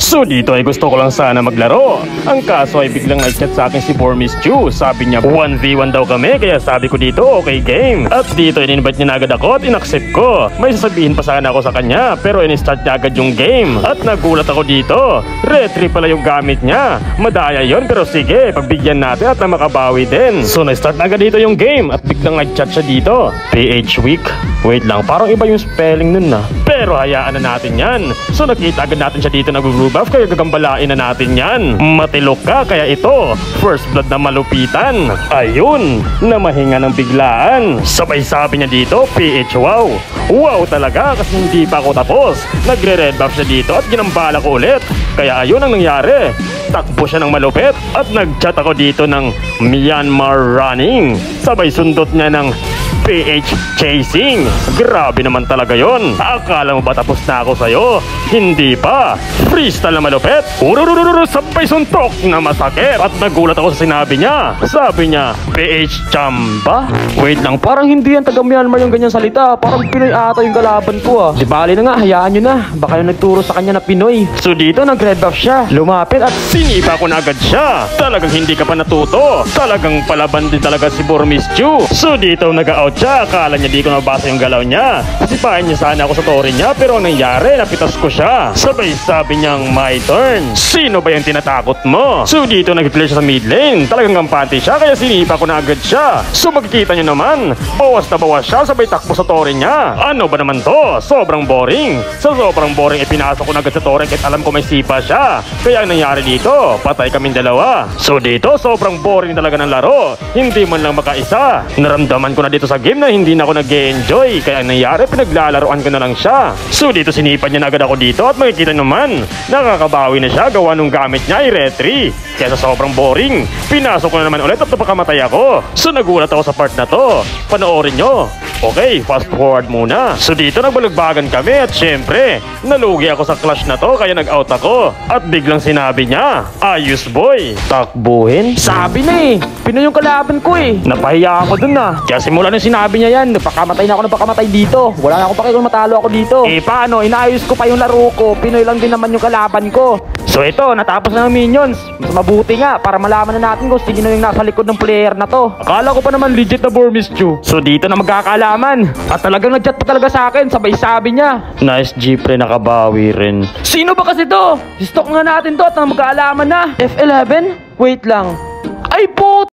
So dito ay gusto ko lang sana maglaro. Ang kaso ay biglang nag-chat sa akin si Burmese Jew. Sabi niya 1v1 daw kami, kaya sabi ko dito okay game. At dito in-invite niya na agad ako at in-accept ko. May sasabihin pa sana ako sa kanya pero in-start niya agad yung game. At nagulat ako dito. Retry pala yung gamit niya. Madaya yon pero sige, pagbigyan natin at na makabawi din. So na-start na agad dito yung game at biglang nag-chat siya dito. PH weak. Wait lang, parang iba yung spelling nun na. Pero hayaan na natin yan. So nakita agad natin siya dito nag-groove buff kaya gagambalain na natin yan. Matilok ka kaya ito. First blood na malupitan. Ayun, na mahinga ng biglaan. Sabay sabi niya dito, PH wow. Wow talaga kasi hindi pa ako tapos. Nagre-red buff siya dito at ginambala ko ulit. Kaya ayun ang nangyari. Takbo siya ng malupit at nag-chat ako dito ng Myanmar running. Sabay sundot niya ng PH chasing. Grabe naman talaga yon. Akala mo ba tapos na ako sa'yo? Hindi pa. Freestyle na malupit. Ururururu, sabay suntok na masakit. At nagulat ako sa sinabi niya. Sabi niya, PH chamba? Wait lang, parang hindi yan taga Myanmar yung ganyan salita. Parang Pinoy ata yung kalaban ko ah. Di bali na nga, hayaan nyo na. Baka yung nagturo sa kanya na Pinoy. So dito nag-red buff siya. Lumapit at sinipa ko na agad siya. Talagang hindi ka pa natuto. Talagang palaban din talaga si Burmese Jew. So dito nag-out siya. Akala niya di ko nabasa yung galaw niya. Sipahin niya sana ako sa tori niya. Pero ang nangyari, napitas ko siya. Sabay sabi niyang my turn. Sino ba yung tinatakot mo? So dito nag-clear siya sa mid lane. Talagang kampante siya kaya sinipa ko na agad siya. So magkikita niyo naman, bawas na bawas siya sabay takbo sa tori niya. Ano ba naman to? Sobrang boring. So sobrang boring ipinasok ko na agad sa tori kahit alam ko may sipa siya. Kaya ang nangyari dito, patay kaming dalawa. So dito sobrang boring talaga ng laro. Hindi man lang makaisa. Naramdaman ko na dito sa game na hindi na ako nag-enjoy. Kaya ang nangyari, pinaglalaroan ko na lang siya. So dito sinipan niya na agad ako dito at makikita naman, nakakabawi na siya gawa nung gamit niya ay retry. Kaya sa sobrang boring, pinasok ko na naman ulit at napakamatay ako. So nagulat ako sa part na to. Panoorin nyo. Okay, fast forward muna. So dito nagbalagbagan kami at syempre, nalugi ako sa clash na to kaya nag-out ako. At biglang sinabi niya, ayos boy, takbuhin? Sabi na eh, Pinoy yung kalaban ko eh. Napahiya ako dun na. Kaya simula nung sinabi niya yan, napakamatay na ako dito. Wala na akong pake kung matalo ako dito. Eh paano, inaayos ko pa yung laro ko. Pinoy lang din naman yung kalaban ko. So ito, natapos na ng minions. Mas mabuti nga para malaman na natin kung sino yung nasa likod ng player na to. Akala ko pa naman legit na Burmese Jew. So dito na magkakalaman. At talagang nag-chat pa talaga sa akin. Sabay sabi niya, nice G pre, nakabawi rin. Sino ba kasi to? Stock nga natin to at magkaalaman na. F11? Wait lang. Ay po!